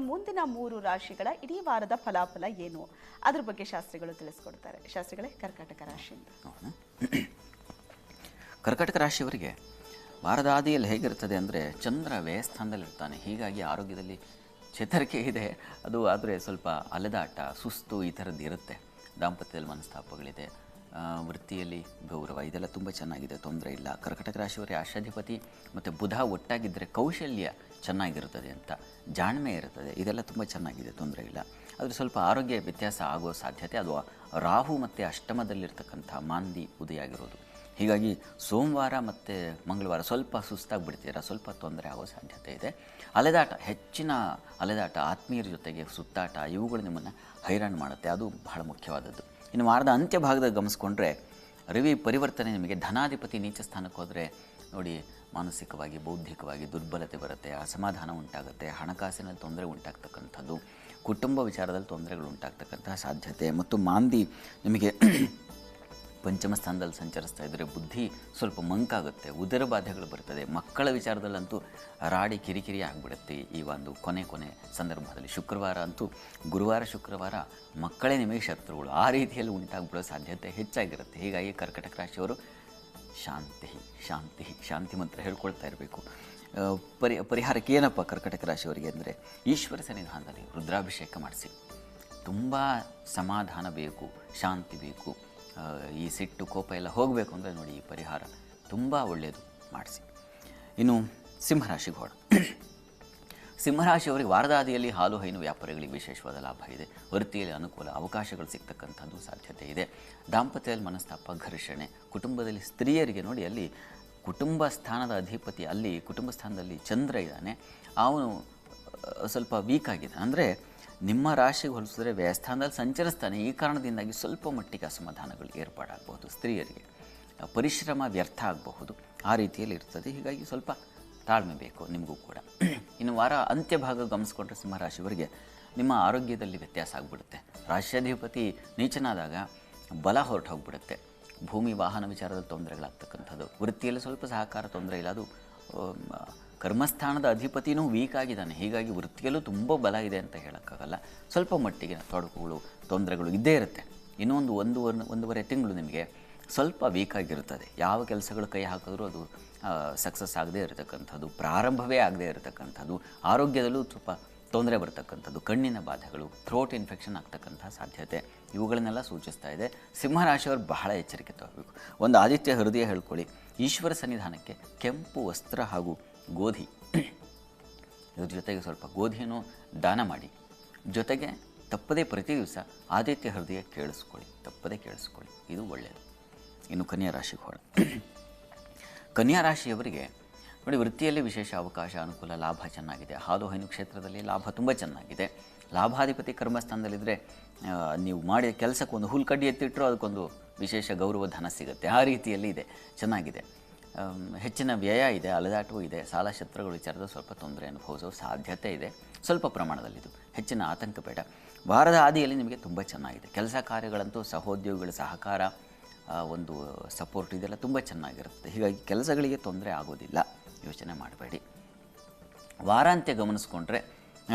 ಮುಂದಿನ 3 ರಾಶಿಗಳ ಇಡೀ ವಾರದ ಫಲಾಫಲ ಏನು ಅದ್ರ ಬಗ್ಗೆ ಶಾಸ್ತ್ರಿಗಳು ತಿಳಿಸ್ಕೊಡ್ತಾರೆ. ಶಾಸ್ತ್ರಿಗಳೇ, ಕರ್ಕಾಟಕ ರಾಶಿಯಿಂದ. ಕರ್ಕಾಟಕ ರಾಶಿಯವರಿಗೆ ವಾರದ ಆದಿಯಲ್ಲಿ ಹೇಗಿರ್ತದೆ ಅಂದರೆ ಚಂದ್ರ ವ್ಯಯಸ್ಥಾನದಲ್ಲಿರ್ತಾನೆ. ಹೀಗಾಗಿ ಆರೋಗ್ಯದಲ್ಲಿ ಚೇತರಿಕೆ ಇದೆ. ಅದು ಆದರೆ ಸ್ವಲ್ಪ ಅಲೆದಾಟ, ಸುಸ್ತು ಈ ಥರದ್ದು ಇರುತ್ತೆ. ದಾಂಪತ್ಯದಲ್ಲಿ ಮನಸ್ತಾಪಗಳಿದೆ, ವೃತ್ತಿಯಲ್ಲಿ ಗೌರವ, ಇದೆಲ್ಲ ತುಂಬ ಚೆನ್ನಾಗಿದೆ, ತೊಂದರೆ ಇಲ್ಲ. ಕರ್ಕಾಟಕ ರಾಶಿಯವರಿಗೆ ಆಶಾಧಿಪತಿ ಮತ್ತು ಬುಧ ಒಟ್ಟಾಗಿದ್ದರೆ ಕೌಶಲ್ಯ ಚೆನ್ನಾಗಿರುತ್ತದೆ ಅಂತ, ಜಾಣ್ಮೆ ಇರುತ್ತದೆ, ಇದೆಲ್ಲ ತುಂಬ ಚೆನ್ನಾಗಿದೆ, ತೊಂದರೆ ಇಲ್ಲ. ಆದರೆ ಸ್ವಲ್ಪ ಆರೋಗ್ಯ ವ್ಯತ್ಯಾಸ ಆಗೋ ಸಾಧ್ಯತೆ, ಅದು ರಾಹು ಮತ್ತು ಅಷ್ಟಮದಲ್ಲಿರ್ತಕ್ಕಂಥ ಮಾಂದಿ ಉದಯ ಆಗಿರೋದು. ಹೀಗಾಗಿ ಸೋಮವಾರ ಮತ್ತು ಮಂಗಳವಾರ ಸ್ವಲ್ಪ ಸುಸ್ತಾಗಿಬಿಡ್ತೀರ, ಸ್ವಲ್ಪ ತೊಂದರೆ ಆಗೋ ಸಾಧ್ಯತೆ ಇದೆ. ಅಲೆದಾಟ, ಹೆಚ್ಚಿನ ಅಲೆದಾಟ, ಆತ್ಮೀಯರ ಜೊತೆಗೆ ಸುತ್ತಾಟ, ಇವುಗಳು ನಿಮ್ಮನ್ನು ಹೈರಾಣು ಮಾಡುತ್ತೆ, ಅದು ಬಹಳ ಮುಖ್ಯವಾದದ್ದು. ಇನ್ನು ವಾರದ ಅಂತ್ಯ ಭಾಗದಾಗ ಗಮನಿಸ್ಕೊಂಡ್ರೆ ರವಿ ಪರಿವರ್ತನೆ ನಿಮಗೆ ಧನಾಧಿಪತಿ ನೀಚ ಸ್ಥಾನಕ್ಕೆ ಹೋದರೆ ನೋಡಿ, ಮಾನಸಿಕವಾಗಿ ಬೌದ್ಧಿಕವಾಗಿ ದುರ್ಬಲತೆ ಬರುತ್ತೆ, ಅಸಮಾಧಾನ ಉಂಟಾಗುತ್ತೆ, ಹಣಕಾಸಿನಲ್ಲಿ ತೊಂದರೆ ಉಂಟಾಗ್ತಕ್ಕಂಥದ್ದು, ಕುಟುಂಬ ವಿಚಾರದಲ್ಲಿ ತೊಂದರೆಗಳು ಉಂಟಾಗ್ತಕ್ಕಂತಹ ಸಾಧ್ಯತೆ. ಮತ್ತು ಮಾಂದಿ ನಿಮಗೆ ಪಂಚಮ ಸ್ಥಾನದಲ್ಲಿ ಸಂಚರಿಸ್ತಾ ಇದ್ದರೆ ಬುದ್ಧಿ ಸ್ವಲ್ಪ ಮಂಕಾಗುತ್ತೆ, ಉದರ ಬಾಧೆಗಳು ಬರ್ತದೆ. ಮಕ್ಕಳ ವಿಚಾರದಲ್ಲಂತೂ ರಾಡಿ ಕಿರಿಕಿರಿ ಆಗಿಬಿಡುತ್ತೆ ಈ ಒಂದು ಕೊನೆ ಸಂದರ್ಭದಲ್ಲಿ. ಶುಕ್ರವಾರ ಅಂತೂ ಗುರುವಾರ ಶುಕ್ರವಾರ ಮಕ್ಕಳೇ ನಿಮಗೆ ಶತ್ರುಗಳು, ಆ ರೀತಿಯಲ್ಲಿ ಉಂಟಾಗ್ಬಿಡೋ ಸಾಧ್ಯತೆ ಹೆಚ್ಚಾಗಿರುತ್ತೆ. ಹೀಗಾಗಿ ಕರ್ಕಾಟಕ ರಾಶಿಯವರು ಶಾಂತಿ ಮಂತ್ರ ಹೇಳ್ಕೊಳ್ತಾ ಇರಬೇಕು. ಪರಿಹಾರಕ್ಕೆ ಏನಪ್ಪ ಕರ್ಕಾಟಕ ರಾಶಿಯವರಿಗೆ ಅಂದರೆ, ಈಶ್ವರ ಸನ್ನಿಧಾನದಲ್ಲಿ ರುದ್ರಾಭಿಷೇಕ ಮಾಡಿಸಿ. ತುಂಬ ಸಮಾಧಾನ ಬೇಕು, ಶಾಂತಿ ಬೇಕು, ಈ ಸಿಟ್ಟು ಕೋಪ ಎಲ್ಲ ಹೋಗಬೇಕು ಅಂದರೆ ನೋಡಿ ಈ ಪರಿಹಾರ ತುಂಬ ಒಳ್ಳೆಯದು, ಮಾಡಿಸಿ. ಇನ್ನು ಸಿಂಹರಾಶಿಗೆ ಹೋಗೋಣ. ಸಿಂಹರಾಶಿಯವರಿಗೆ ವಾರದಾದಿಯಲ್ಲಿ ಹಾಲು ಹೈನು ವ್ಯಾಪಾರಿಗಳಿಗೆ ವಿಶೇಷವಾದ ಲಾಭ ಇದೆ. ವೃತ್ತಿಯಲ್ಲಿ ಅನುಕೂಲ, ಅವಕಾಶಗಳು ಸಿಗ್ತಕ್ಕಂಥದ್ದು ಸಾಧ್ಯತೆ ಇದೆ. ದಾಂಪತ್ಯದಲ್ಲಿ ಮನಸ್ತಾಪ, ಘರ್ಷಣೆ, ಕುಟುಂಬದಲ್ಲಿ ಸ್ತ್ರೀಯರಿಗೆ ನೋಡಿ, ಅಲ್ಲಿ ಕುಟುಂಬ ಸ್ಥಾನದ ಅಧಿಪತಿ, ಅಲ್ಲಿ ಕುಟುಂಬ ಸ್ಥಾನದಲ್ಲಿ ಚಂದ್ರ ಇದ್ದಾನೆ, ಅವನು ಸ್ವಲ್ಪ ವೀಕ್ ಆಗಿದೆ. ಅಂದರೆ ನಿಮ್ಮ ರಾಶಿಗೆ ಹೋಲಿಸಿದ್ರೆ ವ್ಯಯಸ್ಥಾನದಲ್ಲಿ ಸಂಚರಿಸ್ತಾನೆ, ಈ ಕಾರಣದಿಂದಾಗಿ ಸ್ವಲ್ಪ ಮಟ್ಟಿಗೆ ಅಸಮಾಧಾನಗಳು ಏರ್ಪಾಡಾಗಬಹುದು. ಸ್ತ್ರೀಯರಿಗೆ ಪರಿಶ್ರಮ ವ್ಯರ್ಥ ಆಗಬಹುದು, ಆ ರೀತಿಯಲ್ಲಿ ಇರ್ತದೆ. ಹೀಗಾಗಿ ಸ್ವಲ್ಪ ತಾಳ್ಮೆ ಬೇಕು ನಿಮಗೂ ಕೂಡ. ಇನ್ನು ವಾರ ಅಂತ್ಯ ಭಾಗ ಗಮನಿಸ್ಕೊಂಡ್ರೆ ಸಿಂಹರಾಶಿಯವರಿಗೆ ನಿಮ್ಮ ಆರೋಗ್ಯದಲ್ಲಿ ವ್ಯತ್ಯಾಸ ಆಗಿಬಿಡುತ್ತೆ. ರಾಶ್ಯಾಧಿಪತಿ ನೀಚನಾದಾಗ ಬಲ ಹೊರಟು ಹೋಗಿಬಿಡುತ್ತೆ. ಭೂಮಿ ವಾಹನ ವಿಚಾರದಲ್ಲಿ ತೊಂದರೆಗಳಾಗ್ತಕ್ಕಂಥದ್ದು. ವೃತ್ತಿಯಲ್ಲಿ ಸ್ವಲ್ಪ ಸಹಕಾರ ತೊಂದರೆ ಇಲ್ಲ, ಅದು ಕರ್ಮಸ್ಥಾನದ ಅಧಿಪತಿನೂ ವೀಕ್ ಆಗಿದ್ದಾನೆ. ಹೀಗಾಗಿ ವೃತ್ತಿಯಲ್ಲೂ ತುಂಬ ಬಲ ಇದೆ ಅಂತ ಹೇಳೋಕ್ಕಾಗಲ್ಲ. ಸ್ವಲ್ಪ ಮಟ್ಟಿಗೆ ತೊಡಕುಗಳು, ತೊಂದರೆಗಳು ಇದ್ದೇ ಇರುತ್ತೆ. ಇನ್ನೊಂದು ಒಂದೂವರೆ ತಿಂಗಳು ನಿಮಗೆ ಸ್ವಲ್ಪ ವೀಕಾಗಿರುತ್ತದೆ. ಯಾವ ಕೆಲಸಗಳು ಕೈ ಹಾಕಿದ್ರೂ ಅದು ಸಕ್ಸಸ್ ಆಗದೇ ಇರತಕ್ಕಂಥದ್ದು, ಪ್ರಾರಂಭವೇ ಆಗದೇ ಇರತಕ್ಕಂಥದ್ದು. ಆರೋಗ್ಯದಲ್ಲೂ ಸ್ವಲ್ಪ ತೊಂದರೆ ಬರ್ತಕ್ಕಂಥದ್ದು, ಕಣ್ಣಿನ ಬಾಧೆಗಳು, ಥ್ರೋಟ್ ಇನ್ಫೆಕ್ಷನ್ ಆಗ್ತಕ್ಕಂಥ ಸಾಧ್ಯತೆ, ಇವುಗಳನ್ನೆಲ್ಲ ಸೂಚಿಸ್ತಾ ಇದೆ. ಸಿಂಹರಾಶಿಯವರು ಬಹಳ ಎಚ್ಚರಿಕೆ ತಗೋಬೇಕು. ಒಂದು ಆದಿತ್ಯ ಹೃದಯ ಹೇಳ್ಕೊಳ್ಳಿ. ಈಶ್ವರ ಸನ್ನಿಧಾನಕ್ಕೆ ಕೆಂಪು ವಸ್ತ್ರ ಹಾಗೂ ಗೋಧಿ, ಇದ್ರ ಜೊತೆಗೆ ಸ್ವಲ್ಪ ಗೋಧಿಯನ್ನು ದಾನ ಮಾಡಿ. ಜೊತೆಗೆ ತಪ್ಪದೇ ಪ್ರತಿ ದಿವಸ ಆದಿತ್ಯ ಹೃದಯ ತಪ್ಪದೇ ಕೇಳಿಸ್ಕೊಳ್ಳಿ, ಇದು ಒಳ್ಳೆಯದು. ಇನ್ನು ಕನ್ಯಾ ರಾಶಿಗೆ ಹೋಗೋಣ. ಕನ್ಯಾ ರಾಶಿಯವರಿಗೆ ನೋಡಿ, ವೃತ್ತಿಯಲ್ಲಿ ವಿಶೇಷ ಅವಕಾಶ, ಅನುಕೂಲ, ಲಾಭ ಚೆನ್ನಾಗಿದೆ. ಹಾಲು ಹೈನು ಕ್ಷೇತ್ರದಲ್ಲಿ ಲಾಭ ತುಂಬ ಚೆನ್ನಾಗಿದೆ. ಲಾಭಾಧಿಪತಿ ಕರ್ಮಸ್ಥಾನದಲ್ಲಿದ್ದರೆ ನೀವು ಮಾಡಿದ ಕೆಲಸಕ್ಕೆ ಒಂದು ಹುಲ್ಕಡ್ಡಿ ಎತ್ತಿಟ್ಟರು ಅದಕ್ಕೊಂದು ವಿಶೇಷ ಗೌರವ ಧನ ಸಿಗುತ್ತೆ, ಆ ರೀತಿಯಲ್ಲಿ ಇದೆ, ಚೆನ್ನಾಗಿದೆ. ಹೆಚ್ಚಿನ ವ್ಯಯ ಇದೆ, ಅಲೆದಾಟವೂ ಇದೆ. ಸಾಲ ಶತ್ರುಗಳ ವಿಚಾರದ ಸ್ವಲ್ಪ ತೊಂದರೆ ಅನುಭವಿಸೋ ಸಾಧ್ಯತೆ ಇದೆ, ಸ್ವಲ್ಪ ಪ್ರಮಾಣದಲ್ಲಿದ್ದು. ಹೆಚ್ಚಿನ ಆತಂಕ ಬೇಡ. ವಾರದ ಆದಿಯಲ್ಲಿ ನಿಮಗೆ ತುಂಬ ಚೆನ್ನಾಗಿದೆ. ಕೆಲಸ ಕಾರ್ಯಗಳಂತೂ ಸಹೋದ್ಯೋಗಿಗಳ ಸಹಕಾರ, ಒಂದು ಸಪೋರ್ಟ್, ಇದೆಲ್ಲ ತುಂಬ ಚೆನ್ನಾಗಿರುತ್ತೆ. ಹೀಗಾಗಿ ಕೆಲಸಗಳಿಗೆ ತೊಂದರೆ ಆಗೋದಿಲ್ಲ, ಯೋಚನೆ ಮಾಡಬೇಡಿ. ವಾರಾಂತ್ಯ ಗಮನಿಸ್ಕೊಂಡ್ರೆ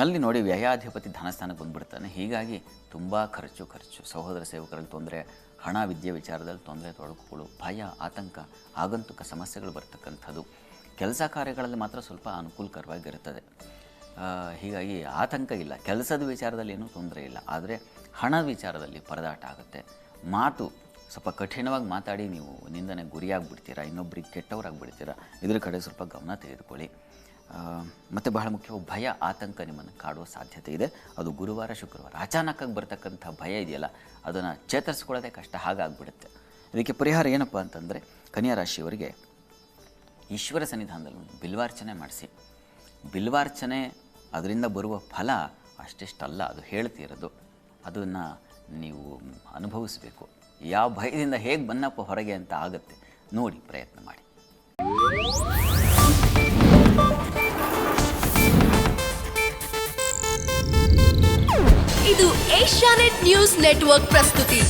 ಅಲ್ಲಿ ನೋಡಿ ವ್ಯಯಾಧಿಪತಿ ಧನಸ್ಥಾನಕ್ಕೆ ಬಂದುಬಿಡ್ತಾನೆ. ಹೀಗಾಗಿ ತುಂಬ ಖರ್ಚು, ಸಹೋದರ ಸೇವಕರಲ್ಲಿ ತೊಂದರೆ, ಹಣ ವಿದ್ಯೆ ವಿಚಾರದಲ್ಲಿ ತೊಂದರೆ, ತೊಡಕುಗಳು, ಭಯ, ಆತಂಕ, ಆಗಂತುಕ ಸಮಸ್ಯೆಗಳು ಬರ್ತಕ್ಕಂಥದ್ದು. ಕೆಲಸ ಕಾರ್ಯಗಳಲ್ಲಿ ಮಾತ್ರ ಸ್ವಲ್ಪ ಅನುಕೂಲಕರವಾಗಿರುತ್ತದೆ. ಹೀಗಾಗಿ ಆತಂಕ ಇಲ್ಲ. ಕೆಲಸದ ವಿಚಾರದಲ್ಲಿ ಏನೂ ತೊಂದರೆ ಇಲ್ಲ. ಆದರೆ ಹಣದ ವಿಚಾರದಲ್ಲಿ ಪರದಾಟ ಆಗುತ್ತೆ. ಮಾತು ಸ್ವಲ್ಪ ಕಠಿಣವಾಗಿ ಮಾತಾಡಿ ನೀವು ನಿಂದನೆ ಗುರಿಯಾಗಿಬಿಡ್ತೀರಾ, ಇನ್ನೊಬ್ಬರಿಗೆ ಕೆಟ್ಟವರಾಗಿಬಿಡ್ತೀರಾ. ಇದರ ಕಡೆ ಸ್ವಲ್ಪ ಗಮನ ತೆಗೆದುಕೊಳ್ಳಿ. ಮತ್ತು ಬಹಳ ಮುಖ್ಯವಾಗಿ ಭಯ, ಆತಂಕ ನಿಮ್ಮನ್ನು ಕಾಡುವ ಸಾಧ್ಯತೆ ಇದೆ. ಅದು ಗುರುವಾರ ಶುಕ್ರವಾರ ಅಚಾನಕ್ಕಾಗಿ ಬರ್ತಕ್ಕಂಥ ಭಯ ಇದೆಯಲ್ಲ, ಅದನ್ನು ಚೇತರಿಸ್ಕೊಳ್ಳೋದೇ ಕಷ್ಟ, ಹಾಗಾಗಿಬಿಡುತ್ತೆ. ಇದಕ್ಕೆ ಪರಿಹಾರ ಏನಪ್ಪ ಅಂತಂದರೆ, ಕನ್ಯಾ ರಾಶಿಯವರಿಗೆ ಈಶ್ವರ ಸನ್ನಿಧಾನದಲ್ಲಿ ಬಿಲ್ವಾರ್ಚನೆ ಮಾಡಿಸಿ. ಬಿಲ್ವಾರ್ಚನೆ ಅದರಿಂದ ಬರುವ ಫಲ ಅಷ್ಟಿಷ್ಟಲ್ಲ, ಅದು ಹೇಳ್ತಿರೋದು, ಅದನ್ನು ನೀವು ಅನುಭವಿಸಬೇಕು. ಯಾವ ಭಯದಿಂದ ಹೇಗೆ ಬನ್ನಪ್ಪ ಹೊರಗೆ ಅಂತ ಆಗುತ್ತೆ ನೋಡಿ, ಪ್ರಯತ್ನ ಮಾಡಿ. ಇದು ಏಷ್ಯಾನೆಟ್ ನ್ಯೂಸ್ ನೆಟ್ವರ್ಕ್ ಪ್ರಸ್ತುತಿ.